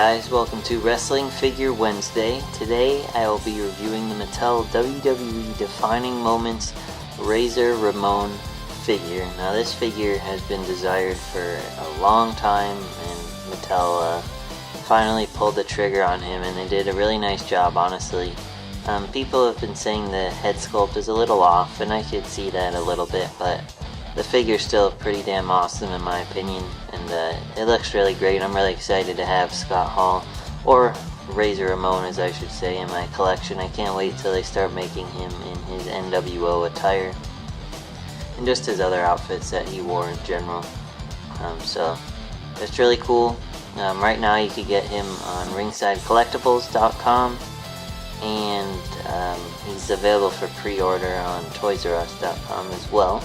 guys, welcome to Wrestling Figure Wednesday. Today I will be reviewing the Mattel WWE Defining Moments Razor Ramon figure. Now this figure has been desired for a long time, and Mattel finally pulled the trigger on him, and they did a really nice job, honestly. People have been saying the head sculpt is a little off, and I could see that a little bit, but the figure's still pretty damn awesome in my opinion, and it looks really great. I'm really excited to have Scott Hall, or Razor Ramon as I should say, in my collection. I can't wait till they start making him in his NWO attire, and just his other outfits that he wore in general. So, it's really cool. Right now you can get him on ringsidecollectibles.com, and he's available for pre-order on toysrus.com as well.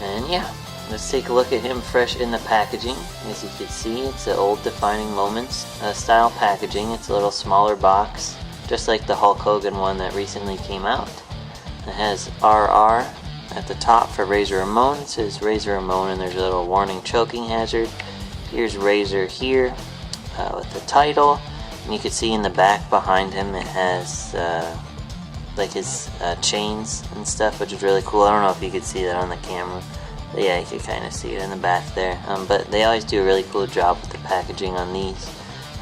And yeah, let's take a look at him fresh in the packaging. As you can see, it's the old Defining Moments style packaging. It's a little smaller box, just like the Hulk Hogan one that recently came out. It has RR at the top for Razor Ramon. It says Razor Ramon, and there's a little warning choking hazard. Here's Razor here with the title. And you can see in the back behind him it has like his chains and stuff, which is really cool. I don't know if you could see that on the camera, but yeah, you could kind of see it in the back there. But they always do a really cool job with the packaging on these.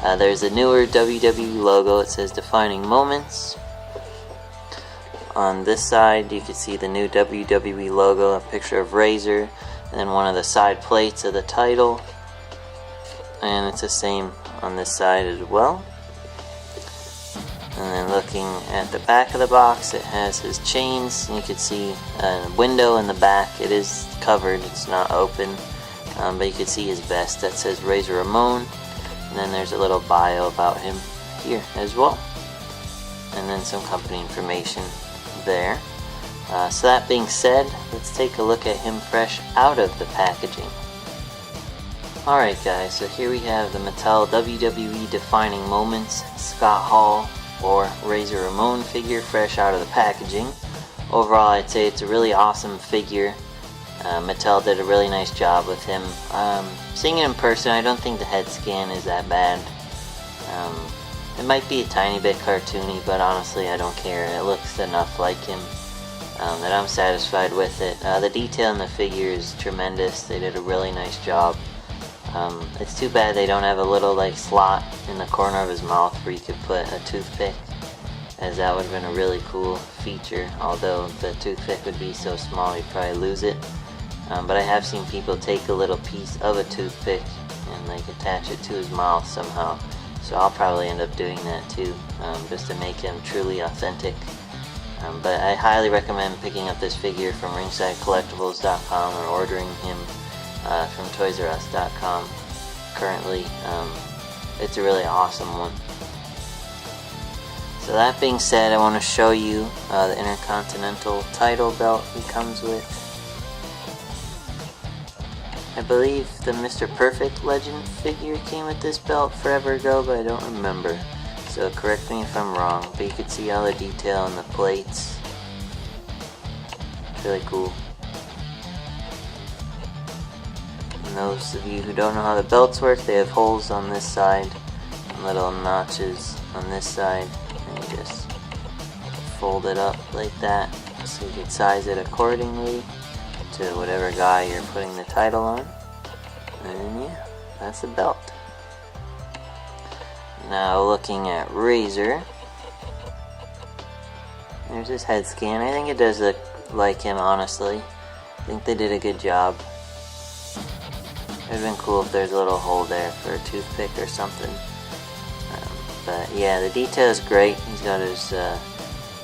There's a newer WWE logo. It says Defining Moments. On this side you can see the new WWE logo, a picture of Razor, and then one of the side plates of the title, and it's the same on this side as well. And then looking at the back of the box, it has his chains, and you can see a window in the back. It is covered, it's not open, but you can see his vest that says Razor Ramon, and then there's a little bio about him here as well, and then some company information there. So that being said, let's take a look at him fresh out of the packaging. Alright guys, so here we have the Mattel WWE Defining Moments Scott Hall or Razor Ramon figure fresh out of the packaging. Overall, I'd say it's a really awesome figure. Mattel did a really nice job with him. Seeing it in person, I don't think the head scan is that bad. It might be a tiny bit cartoony, but honestly I don't care. It looks enough like him that I'm satisfied with it. The detail in the figure is tremendous. They did a really nice job. It's too bad they don't have a little like slot in the corner of his mouth where you could put a toothpick, as that would have been a really cool feature, although the toothpick would be so small you'd probably lose it. But I have seen people take a little piece of a toothpick and like attach it to his mouth somehow, so I'll probably end up doing that too, just to make him truly authentic. But I highly recommend picking up this figure from ringsidecollectibles.com or ordering him from toysrus.com. Currently, it's a really awesome one. So that being said, I want to show you the Intercontinental title belt he comes with. I believe the Mr. Perfect Legend figure came with this belt forever ago, but I don't remember, so correct me if I'm wrong. But you can see all the detail on the plates. It's really cool. And those of you who don't know how the belts work, they have holes on this side and little notches on this side, and you just fold it up like that so you can size it accordingly to whatever guy you're putting the title on. And yeah, that's the belt. Now looking at Razor, there's his head scan. I think it does look like him, honestly. I think they did a good job. It would have been cool if there's a little hole there for a toothpick or something. But yeah, the detail is great. He's got his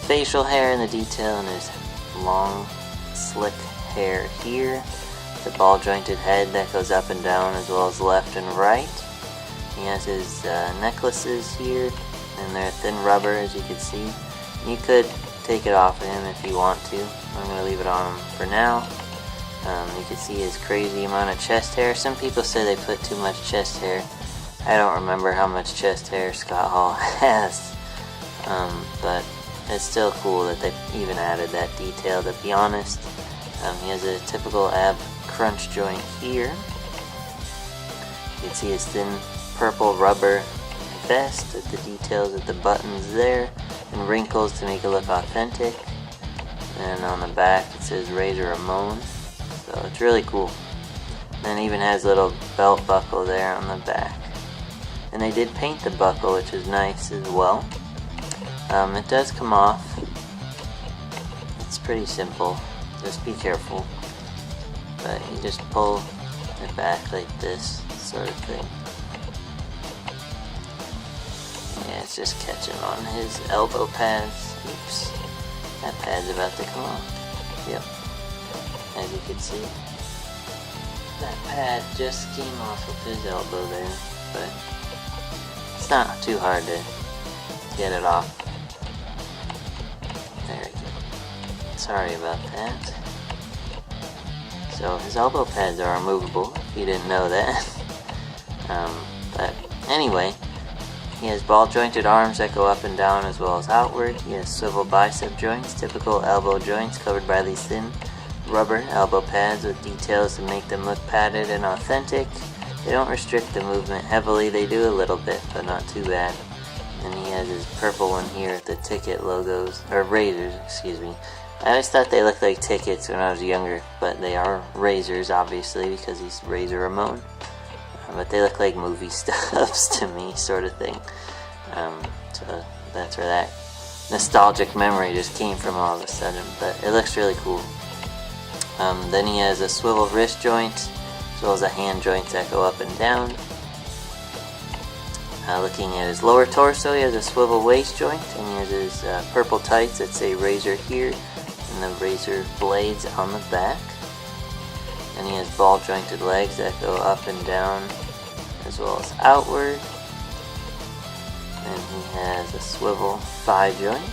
facial hair in the detail and his long, slick hair here. The ball jointed head that goes up and down as well as left and right. He has his necklaces here, and they're thin rubber, as you can see. You could take it off of him if you want to. I'm going to leave it on him for now. You can see his crazy amount of chest hair. Some people say they put too much chest hair. I don't remember how much chest hair Scott Hall has, but it's still cool that they even added that detail, to be honest. He has a typical ab crunch joint here. You can see his thin purple rubber vest with the details of the buttons there and wrinkles to make it look authentic. And on the back it says Razor Ramon, so it's really cool. And it even has a little belt buckle there on the back. And they did paint the buckle, which is nice as well. It does come off. It's pretty simple, just be careful. But you just pull it back like this sort of thing. Yeah, it's just catching on his elbow pads. Oops, that pad's about to come off. Yep, as you can see, that pad just came off of his elbow there, but it's not too hard to get it off. There we go. Sorry about that. So his elbow pads are removable, if you didn't know that. But anyway, he has ball jointed arms that go up and down as well as outward. He has swivel bicep joints, typical elbow joints covered by these thin rubber elbow pads with details to make them look padded and authentic. They don't restrict the movement heavily, they do a little bit, but not too bad. And he has his purple one here with the ticket logos, or razors, excuse me. I always thought they looked like tickets when I was younger, but they are razors, obviously, because he's Razor Ramon. But they look like movie stuffs to me, sort of thing. So that's where that nostalgic memory just came from all of a sudden. But it looks really cool. Then he has a swivel wrist joint, as well as a hand joints that go up and down. Looking at his lower torso, he has a swivel waist joint, and he has his purple tights that say Razor here, and the razor blades on the back. And he has ball jointed legs that go up and down as well as outward. And he has a swivel thigh joint.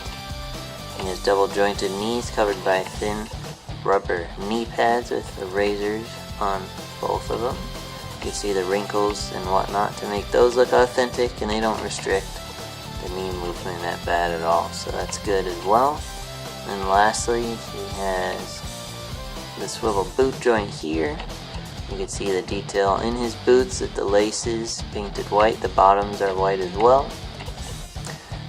He has double jointed knees covered by thin rubber knee pads with the razors on both of them. You see the wrinkles and whatnot to make those look authentic, and they don't restrict the knee movement that bad at all, so that's good as well. And lastly, he has the swivel boot joint here. You can see the detail in his boots with the laces painted white. The bottoms are white as well.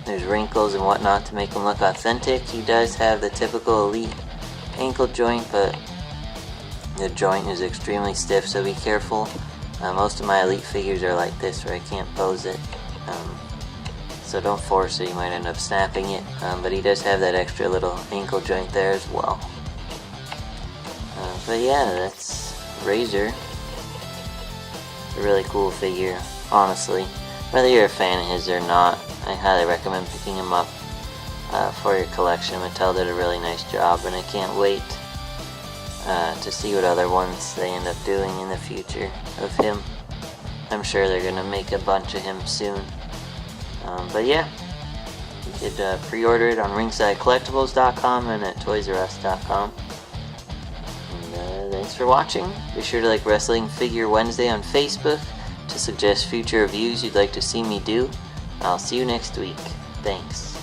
There's wrinkles and whatnot to make him look authentic. He does have the typical elite ankle joint, but the joint is extremely stiff, so be careful. Most of my elite figures are like this, where I can't pose it. So don't force it, you might end up snapping it. But he does have that extra little ankle joint there as well. But yeah, that's Razor. It's a really cool figure, honestly. Whether you're a fan of his or not, I highly recommend picking him up for your collection. Mattel did a really nice job, and I can't wait to see what other ones they end up doing in the future of him. I'm sure they're going to make a bunch of him soon. But yeah, you could pre-order it on ringsidecollectibles.com and at toysrus.com. And thanks for watching. Be sure to like Wrestling Figure Wednesday on Facebook to suggest future reviews you'd like to see me do. I'll see you next week. Thanks.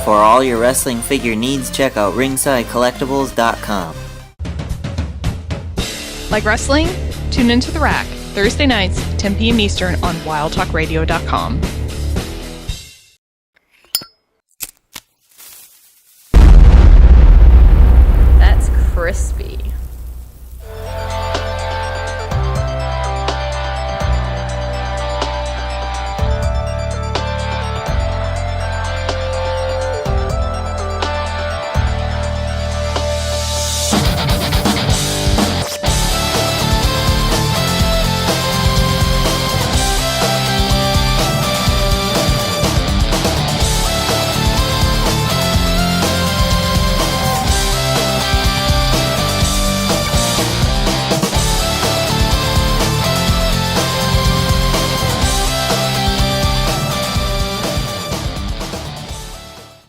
For all your wrestling figure needs, check out ringsidecollectibles.com. Like wrestling? Tune into The Rack, Thursday nights, 10 p.m. Eastern on wildtalkradio.com.